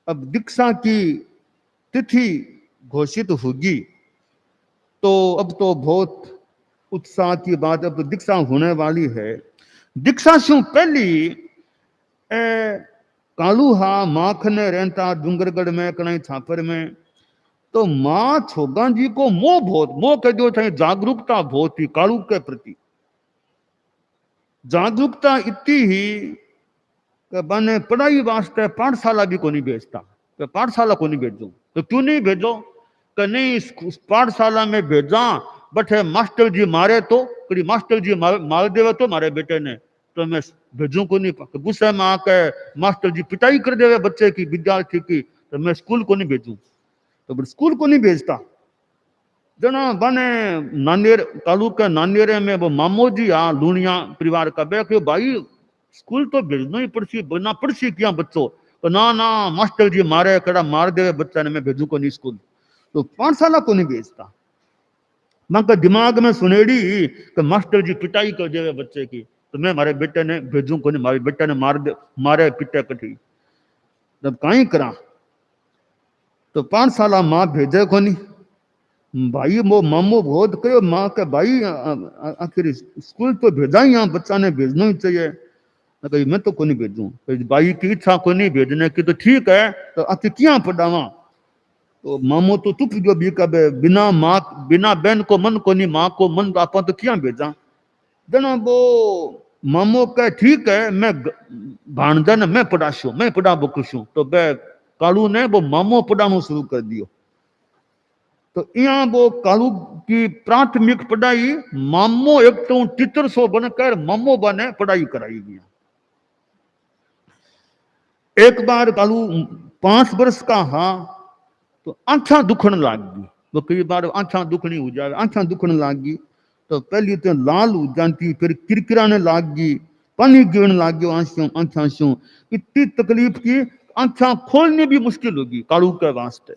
अब दीक्षा की तिथि घोषित होगी तो अब तो बहुत उत्साह की बात, अब तो दीक्षा होने वाली है। दीक्षा शू पहली कालूहा माखने रहता डूंगरगढ़ में कहीं छापर में, तो माँ छोगा जी को मोह कह दो चाहे जागरूकता बहुत थी कालू के प्रति। जागरूकता इतनी ही कि बने पढ़ाई वास्ते पाठशाला भी को नहीं भेजता, तो पाठशाला को नहीं भेजो, तो क्यों नहीं भेजो? कि नहीं पाठशाला में भेजा बट मास्टर जी मारे तो कभी मास्टर जी मार देवे तो मारे बेटे ने, तो मैं भेजू को नहीं। गुस्से में आके मास्टर जी पिटाई कर देवे बच्चे की, विद्यार्थी की, तो मैं स्कूल को नहीं भेजू। तो स्कूल को नहीं भेजता। जना बने नानियर तालुका नानियरे में वो मामो जी आ लूनिया परिवार का बे भाई स्कूल तो भेजना ही पड़सी, बिना पड़सी क्या बच्चों, तो ना मास्टर जी मारे कड़ा मार देवे बच्चा ने, मैं भेजू को नहीं स्कूल। तो पाठशाला को नहीं भेजता। मैं दिमाग में सुनेड़ी कि मास्टर जी पिटाई कर देवे बच्चे की, तो मैं मारे बेटे ने भेजू को नहीं, मारे बेटे ने मारे पिटे कठी, तब कहीं करा। तो पाठशाला माँ भेजे को नहीं। भाई वो मामो बहुत कहो माँ के भाई आखिर स्कूल तो भेजा ही, यहाँ बच्चा ने भेजना ही चाहिए। मैं तो को नहीं भेजू, भाई की इच्छा को नहीं भेजने की, तो ठीक है, तो आखिर क्या पढ़ावा। तो मामो तो चुप जो भी कबे बिना माँ बिना बहन को मन को नहीं, माँ को मन आपा तो क्या भेजा। जना वो मामो कह ठीक है, मैं भाणजा ने मैं पढ़ाशू, मैं पढ़ा बकुशू। तो बे कालू ने वो मामो पढ़ाना शुरू कर दियो। तो यहाँ वो कालू की प्राथमिक पढ़ाई मामो एक तो टीचर सो बनकर मामो बने पढ़ाई कराई गई। एक बार कालू 5 वर्ष का हा तो आंखा दुखन लाग गई। वो कई बार आंखा दुखनी हो जाए, आंखा दुखन लाग गई तो पहली तो लाल हो जाती, फिर किरकिराने लाग गई, पानी गिरने लाग गयो आंखा से। इतनी तकलीफ की आंखा खोलनी भी मुश्किल होगी कालू के वास्ते।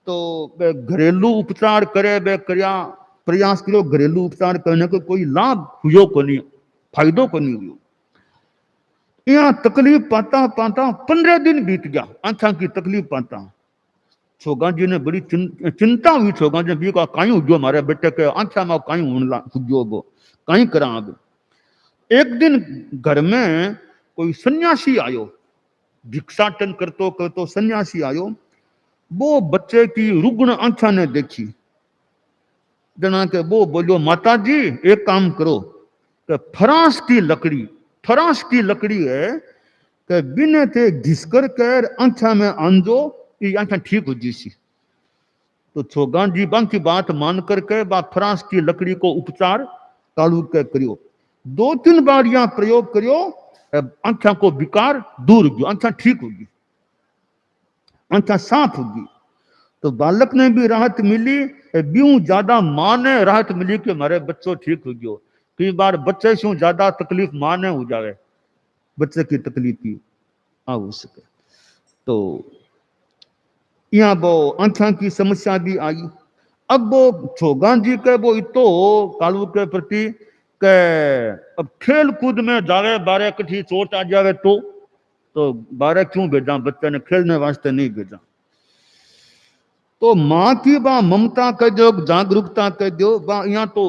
तो घरेलू उपचार करे बे प्रयास करो, घरेलू उपचार करने को कोई लाभ हुयो को नहीं, फायदो को नहीं हुयो। यहाँ तकलीफ पाता पाता 15 दिन बीत गया, आंखा की तकलीफ पाता। छोगा जी ने बड़ी चिंता हुई। छोगा जी भी कहीं हुयो मारे बेटे के आंखा में कहीं हुयो गो, कहीं करा। अब एक दिन घर में कोई सन्यासी आयो, भिक्षाटन करतो करतो सन्यासी आयो। वो बच्चे की रुग्ण आंखा ने देखी, जना के वो बोलो माता जी एक काम करो कि फरांस की लकड़ी है कि बिने थे घिसकर कर आंखा में आंजो, ये आंखा ठीक हो जी सी। तो छोगा जी की बात मान करके फरांस की लकड़ी को उपचार कालू के करियो। 2-3 बार यहाँ प्रयोग करियो, आंखा को विकार दूर गयो, आंखा ठीक होगी, आंखा साफ होगी। तो बालक ने भी राहत मिली, ब्यूं ज्यादा मां ने राहत मिली कि हमारे बच्चों ठीक हो गयो। कई बार बच्चे से ज्यादा तकलीफ मां ने हो जावे, बच्चे की तकलीफ की आ हो सके। तो यहाँ वो आंखा की समस्या भी आई। अब वो छोगा जी के वो इतो कालू के प्रति के अब खेल कूद में जावे, बारे कठी चोट आ जावे तो बारे क्यों भेजा, बच्चे ने खेलने वास्ते नहीं भेजा। तो माँ की बा ममता कह दो, जागरूकता कह दो, यहाँ तो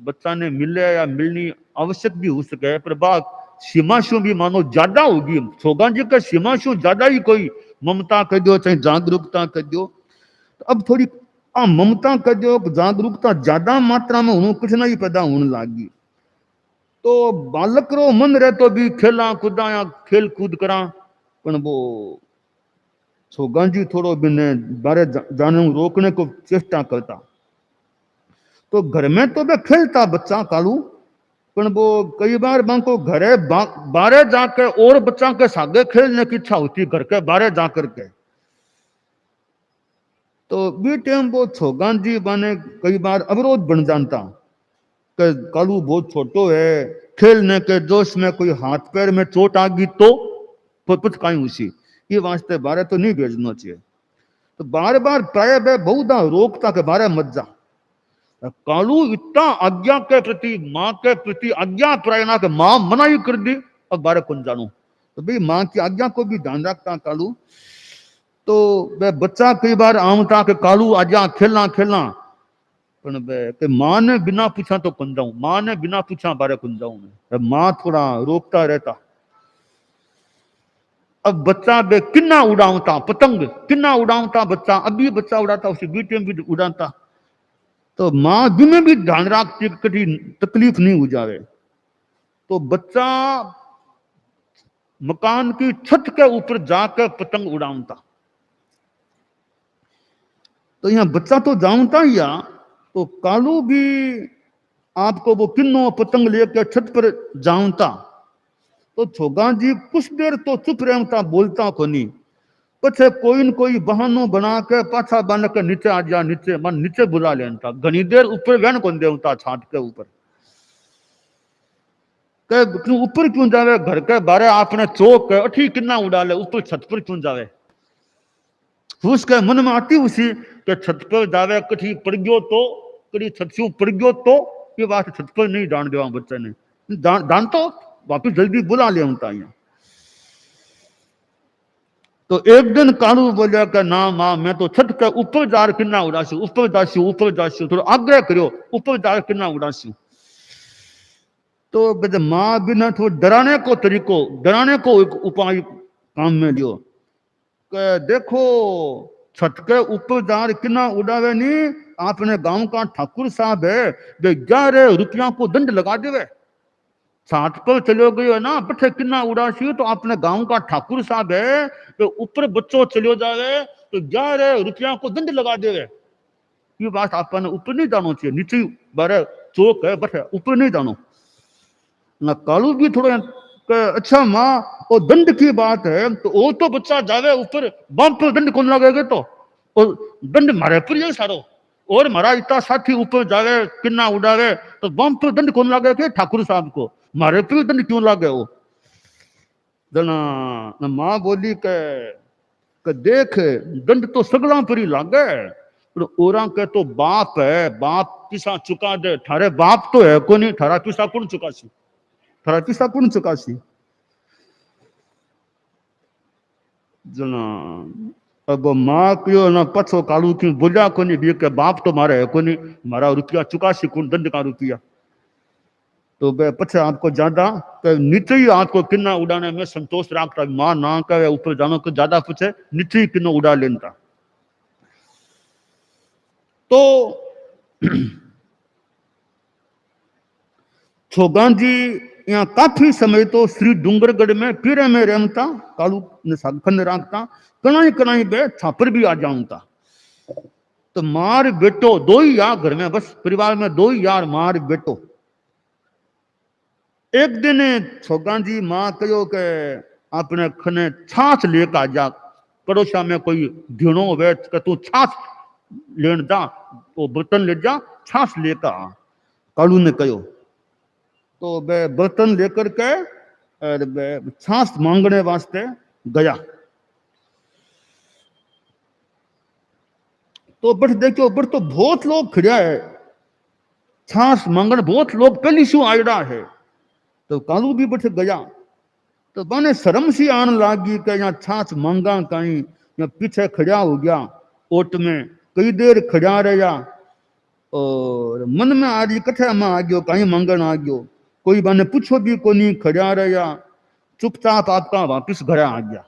बच्चा ने मिले या मिलनी आवश्यक भी हो सके, पर बा सीमाशु भी मानो ज्यादा होगी। छोगा जी का सीमाशु ज्यादा ही कोई ममता कह दो चाहे जागरूकता कह दो। तो अब थोड़ी ममता कह दो, जागरूकता ज्यादा मात्रा में होने कुछ नहीं पैदा होने लगी। तो बालक रो मन रहे तो भी खेला कूदा या खेल कूद करा, पर वो छोगा जी थोड़ो बिने बारे जाने रोकने को चेष्टा करता। तो घर में तो वे खेलता बच्चा कालू, पर वो कई बार बांको घरे बारे जाकर और बच्चा के सागे खेलने की इच्छा होती, घर के बारे जाकर के। तो भी टाइम वो छोगा जी बने कई बार अवरोध बन जाता कि कालू बहुत छोटो है, खेलने के जोश में कोई हाथ पैर में चोट आ गई तो कुछ कहीं उसी ये वास्ते बारे तो नहीं भेजना चाहिए। तो बार बार प्राय बे बहुधा रोकता के बारे मत जा। कालू इतना आज्ञा के प्रति, माँ के प्रति आज्ञा प्रायणा के माँ मनाई कर दी, अब बारे कौन जानू। तो भाई माँ की आज्ञा को भी ध्यान रखता कालू। तो वह बच्चा कई बार आमता के कालू आजा खेलना खेलना, पर के माँ ने बिना पूछा तो कौन जाऊं, माँ ने बिना पूछा बारे कौन जाऊं मैं। माँ थोड़ा रोकता रहता। अब बच्चा बे किन्ना उड़ावता पतंग, किन्ना उड़ावता बच्चा, अभी बच्चा उड़ाता उसी बीटे में भी उड़ाता। तो माँ जिन्हें भी ध्यान रखती कभी तकलीफ नहीं हो जावे। तो बच्चा मकान की छत के ऊपर जाकर पतंग उड़ावता। तो यहाँ बच्चा तो जानता ही आ, तो कालू भी आपको वो किन्नो पतंग लेकर छत पर जानता। तो छोगा जी कुछ देर तो चुप रहता, बोलता को नहीं। पछे कोई न कोई बहानो बना के पाछा बन के नीचे आ जा, नीचे मन नीचे बुला लेता। घनी देर ऊपर वहन कौन देवता छात के ऊपर के ऊपर क्यों जावे, घर के बारे आपने चौक है अठी किन्ना उड़ा ले, ऊपर छत पर क्यों जावे। उसके मन में आती उसी के छत पर जावे, कठी पड़ गयो तो कड़ी छत से पड़ गयो तो ये बात छत पर नहीं डांट देवा बच्चे ने, डांट तो वापिस जल्दी बुला ले उनता। तो एक दिन कालू बोलिया कि ना माँ मैं तो छत के ऊपर जार किन्ना उड़ासी, ऊपर जासी ऊपर जासी, थोड़ा आग्रह करो ऊपर जार किन्ना उड़ासी। तो माँ बिना थोड़ा डराने को तरीको, डराने को एक उपाय काम में लियो कि देखो छत के ऊपर जार किन्ना उड़ावे नहीं, आपने गांव का ठाकुर साहब है वे 11 रुपया को दंड लगा देवे। छात पर चलो गयो ना बठे किन्ना उड़ासी, तो आपने गांव का ठाकुर साहब है तो ऊपर बच्चों चलो जावे तो 11 रुपया को दंड लगा देवे। ये बात आपने ऊपर नहीं जानो चाहिए, नीचे बारे चौक है बठे ऊपर नहीं जानो ना। कालू भी थोड़ा अच्छा माँ वो दंड की बात है, तो वो तो बच्चा जावे ऊपर बम पर दंड कौन लगेगा, तो दंड मारे पर ये सारो, और मारा इतना साथी ऊपर जावे किन्ना उड़ावे तो बम पर दंड कौन लगे ठाकुर साहब को, मारे पर दंड क्यों लागे वो। जना माँ बोली के देख दंड तो सगला पर ही लागे, पर ओरा के तो बाप है, बाप पिसा चुका दे, थारे बाप तो है को नहीं, थारा पिसा कौन चुकासी, थारा पिसा कौन चुकासी। जना अब माँ क्यों ना पछो कालू क्यों बोलिया को नहीं भी के बाप तो मारे है को नहीं, मारा रुपया चुकासी कौन, दंड का रुपया। तो पछे आपको ज्यादा नीचे ही आपको किन्ना उड़ाने में संतोष रखता, माँ ना कहे ऊपर जानो को ज्यादा पूछे नीचे ही किन्ना उड़ा लेता। तो छोगान जी यहाँ काफी समय तो श्री डूंगरगढ़ में पीरे में रहता, कालू ने साखंड रखता, कनाई कनाई बे छापर भी आ जाऊंता। तो मार बेटो दो ही यार घर में, बस परिवार में 2 ही यार मार बेटो। एक दिन छोगान जी माँ कहो के अपने खने छाछ लेकर आ जा, पड़ोसा में कोई ढीणो वे तू छाछ लेन जा, तो बर्तन ले जा छाछ लेकर आ, कालू ने कहो। तो वे बर्तन लेकर के छाछ मांगने वास्ते गया। तो बट देखो बट तो बहुत लोग खड़ा है छाछ मांगने, बहुत लोग पहली शू आयडा है। तो कालू भी बठ गया, तो बने शर्म सी आन लागी कि यहाँ छाछ मांगा कहीं, या पीछे खड़ा हो गया ओट में, कई देर खड़ा रहा और मन में आ रही कथे में आ गयो कहीं मांगन आ गयो, कोई बने पूछो भी को नहीं, खड़ा रहा चुपचाप आपका वापिस घर आ गया।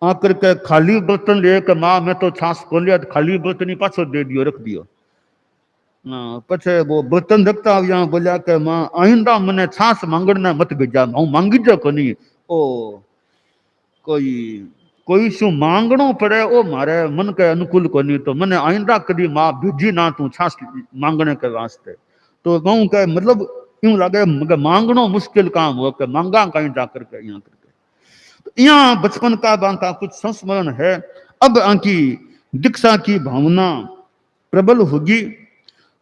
आकर के खाली बर्तन लेकर माँ मैं तो छाछ खोल लिया, खाली बर्तन ही पाछो दे दियो, रख दियो। पछे वो बर्तन रखता यहाँ बोलिया के माँ आइंदा मने छाछ मांगना मत भेजा, हूँ मांगी जो को नहीं, ओ कोई शू मांगनो पड़े ओ मारे मन के अनुकूल को नहीं, तो मने आइंदा कभी माँ भेजी ना तू छाछ मांगने के वास्ते। तो कहूँ के मतलब यूं लगे मांगनो मुश्किल काम हो के मांगा कहीं जाकर के यहाँ करके। तो यहाँ बचपन का बांका कुछ संस्मरण है। अब आंकी दीक्षा की भावना प्रबल होगी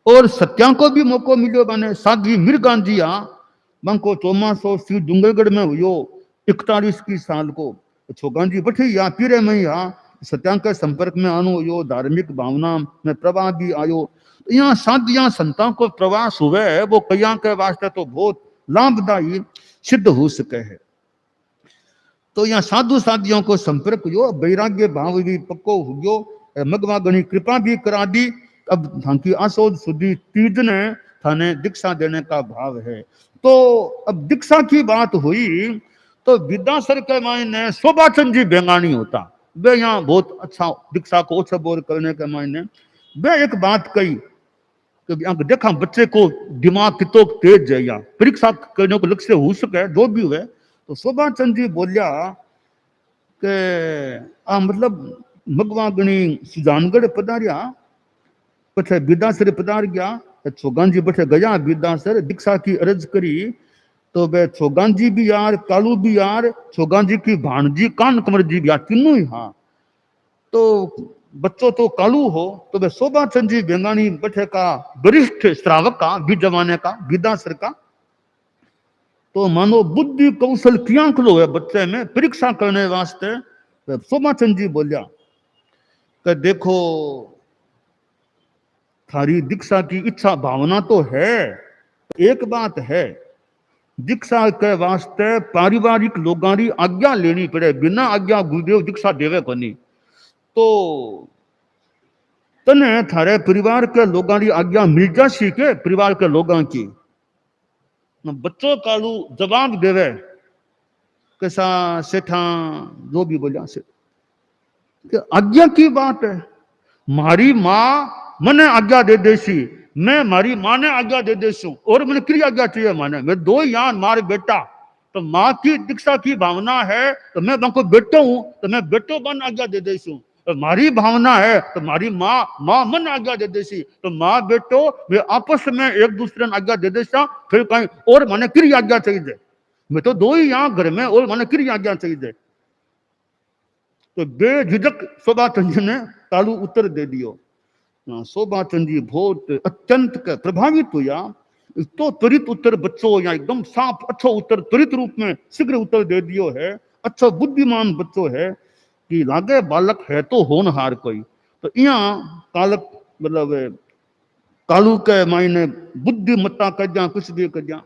और सत्या को भी मौको मिलो, बने साधी मीरगांधी बांको चौमासो श्री डूंगरगढ़ में हुयो 41 की साल को। छोगांधी बैठे यहाँ पीरे में यहाँ सत्यांग के संपर्क में आनो यो धार्मिक भावना में प्रवाह भी आयो। तो यहाँ साध यहाँ संतां को प्रवास हुए है वो कया के वास्ते तो बहुत लाभदायी सिद्ध हो सके है। तो यहाँ साधु साधियों को संपर्क हुयो, वैराग्य भाव भी पक्को हो गयो, मगवा गणी कृपा भी करा दी। अब थाकी आसोद सुधी तीज ने थाने दीक्षा देने का भाव है। तो अब दीक्षा की बात हुई तो विद्यासर के मायने शोभाचंद जी बेंगानी होता, वे यहाँ बहुत अच्छा दीक्षा को ओछा बोर करने के मायने वे एक बात कही कि देखा बच्चे को दिमाग कितो तेज है, यहाँ परीक्षा करने को लक्ष्य हो सके जो भी हुए। तो शोभाचंद जी बोलिया के मतलब मगवागणी सुजानगढ़ पधारिया पछे विद्यासर पधार गया। छोगान जी बठे गया विद्यासर दीक्षा की अर्ज करी तो वे छोगान जी भी यार, कालू भी यार, छोगान जी की भाणजी कान कमर जी भी यार, तीनों ही हाँ। तो बच्चों तो कालू हो तो वे शोभाचंद जी बेंगानी बठे का वरिष्ठ श्रावक का भी जमाने का विद्यासर का। तो मानो बुद्धि कौशल कियांकलो है बच्चे में परीक्षा करने वास्ते। शोभाचंद जी बोलिया कि देखो थारी दीक्षा की इच्छा भावना तो है, एक बात है दीक्षा के वास्ते पारिवारिक लोगों की आज्ञा लेनी पड़े, बिना आज्ञा गुरुदेव दीक्षा देवे को नहीं। तो तने थारे परिवार के लोगों की आज्ञा मिल जासी के परिवार के लोगों की। बच्चों कालू जवाब देवे कैसा सेठा जो भी बोलिया से आज्ञा की बात है, मारी माँ मने आज्ञा दे देसी, मैं मारी माँ ने आज्ञा दे देसू और मैंने क्रिया आज्ञा चाहिए माने, मैं दो यार मारे बेटा। तो माँ की दीक्षा की भावना है तो मैं बाको बेटो हूं तो मैं बेटो बन आज्ञा दे देसू। तो मारी भावना है तो मारी माँ मन आज्ञा दे देसी, तो माँ बेटो वे आपस में एक दूसरे ने आज्ञा दे देसा, फिर कहीं और माने क्रिया आज्ञा चाहिए। मैं तो दो ही यहाँ घर में और माने क्रिया आज्ञा चाहिए। तो बेझिझक शोभाचंद जी ने कालू उत्तर दे दियो। शोभाचंद जी बहुत अत्यंत प्रभावित हुआ। तो त्वरित उत्तर बच्चों या एकदम साफ अच्छा उत्तर त्वरित रूप में शीघ्र उत्तर दे दियो है। अच्छा बुद्धिमान बच्चों है कि लागे बालक है तो होनहार कोई। तो यहाँ कालक मतलब कालू के मायने बुद्धिमत्ता कर जा कुछ भी कर जा।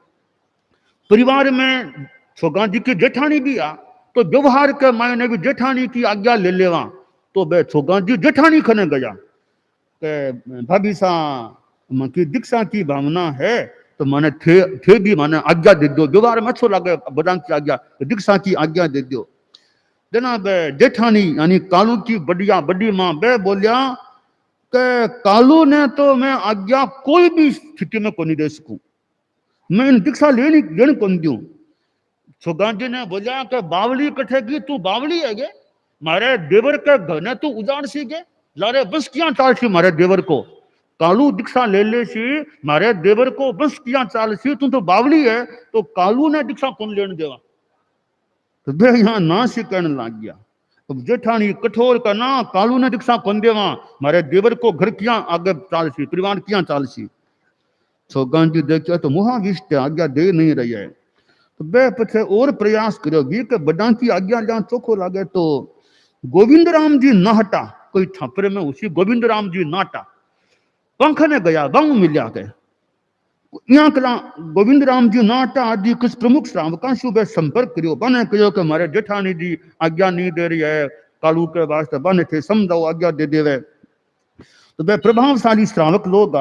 परिवार में छोगा जी की जेठानी भी आ तो व्यवहार के मायने भी जेठानी की आज्ञा ले लेवा। तो बे छोगा जी जेठानी खने गया के भाभी सा की दीक्षा की भावना है तो माने थे भी माने आज्ञा दे दो, व्यवहार में अच्छो लगे बदाम की आज्ञा तो दीक्षा की आज्ञा दे दो। देना बे जेठानी यानी कालू की बढ़िया बड़ी माँ बे बोलिया के कालू ने तो मैं आज्ञा कोई भी स्थिति में को नहीं दे सकूं, मैं इन दीक्षा लेने कौन दूं। छोगान जी ने बोलिया कि बावली कठेगी तू बावली है गे, मारे देवर के घर ने तू उजाड़ सी गे, लारे बस किया चाल सी मारे देवर को। कालू दीक्षा ले सी मारे देवर को बस किया चाल सी, तू तो बावली है तो कालू ने दीक्षा कौन लेने देवा। तो वे यहाँ ना सी कहने लग गया। अब जेठानी कठोर का ना कालू ने दीक्षा कौन देवा, मारे देवर को घर किया आगे चाल सी, परिवार किया चाल सी। छोगान जी देखिए तो मुहाविष्ट आज्ञा दे नहीं रही है। तो बे पछे और प्रयास करो भी के बड़ा की आज्ञा जहां चोखो लागे। तो गोविंद राम जी न हटा कोई छापरे में उसी गोविंद राम जी नाटा पंख ने गया बाऊ मिलिया के यहाँ कला गोविंद राम जी नाटा आदि कुछ प्रमुख श्रावकां से संपर्क करियो बने कहो कि मारे जेठानी जी आज्ञा नहीं दे रही है कालू के वास्ते बने थे समझाओ आज्ञा दे देवे। तो वे प्रभावशाली श्रावक लोग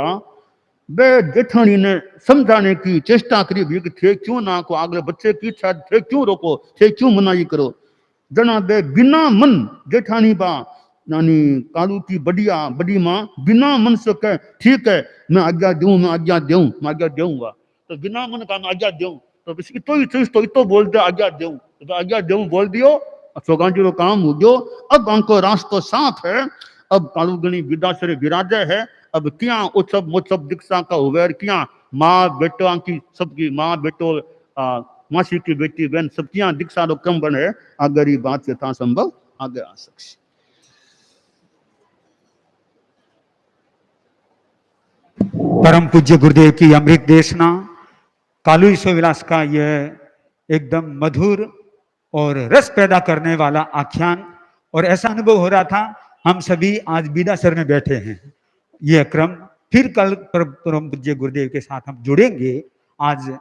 वे जेठानी ने समझाने की चेष्टा करी भी कि थे क्यों ना को आगे बच्चे की इच्छा थे क्यों रोको, थे क्यों मनाही करो। जना बे बिना मन जेठानी बा यानी कालू की बड़ी माँ बिना मन से कह ठीक है मैं आज्ञा दूं मैं आज्ञा दूं मैं आज्ञा दूंगा। तो बिना मन का मैं आज्ञा दूं तो बस इतो बोल दे आज्ञा दूं तो आज्ञा दूं बोल दियो। छोगान जी को काम हो गयो। अब हमको रास्ता साफ है। अब कालू गणी विदासरे विराजे है। अब क्या उत्सव मोत्सव दीक्षा का हुए क्या माँ बेटो की सबकी माँ बेटो मासी की बेटी बहन सब क्या दीक्षा रो कम बने अगर ये बात यथा संभव आगे आ सकती। परम पूज्य गुरुदेव की अमृत देशना कालू ईश्वर विलास का यह एकदम मधुर और रस पैदा करने वाला आख्यान और ऐसा अनुभव हो रहा था, हम सभी आज बीदासर में बैठे हैं। यह क्रम फिर कल परम पूज्य गुरुदेव के साथ हम जुड़ेंगे। आज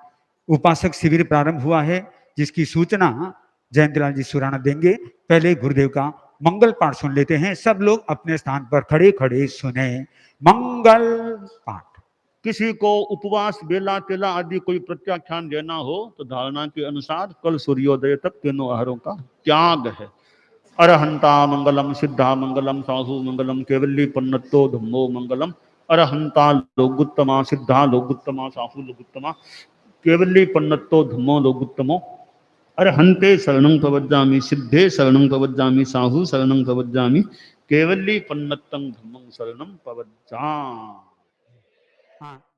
उपासक शिविर प्रारंभ हुआ है, जिसकी सूचना जयंतलाल जी सुराना देंगे। पहले गुरुदेव का मंगल पाठ सुन लेते हैं। सब लोग अपने स्थान पर खड़े खड़े सुने मंगल पाठ। किसी को उपवास, बेला तेला आदि कोई प्रत्याख्यान देना हो तो धारणा के अनुसार कल सूर्योदय तक तीनों आहारों का त्याग है। अरहंता मंगलम, सिद्धा मंगलम, साहु मंगलम, केवली पन्नतो धम्मो मंगलम। अरहंता लोगुत्तमा, सिद्धा लोगुत्तमा, साहु लोगुत्तमा, केवली पन्नतो धम्मो लोगुत्तमो। अरहंते शरणं प्रवज्जामि, सिद्धे शरणं प्रवज्जामि, साहु शरणं प्रवज्जामि, केवली पन्नतं धम्मं शरणं प्रवज्जामि। हाँ।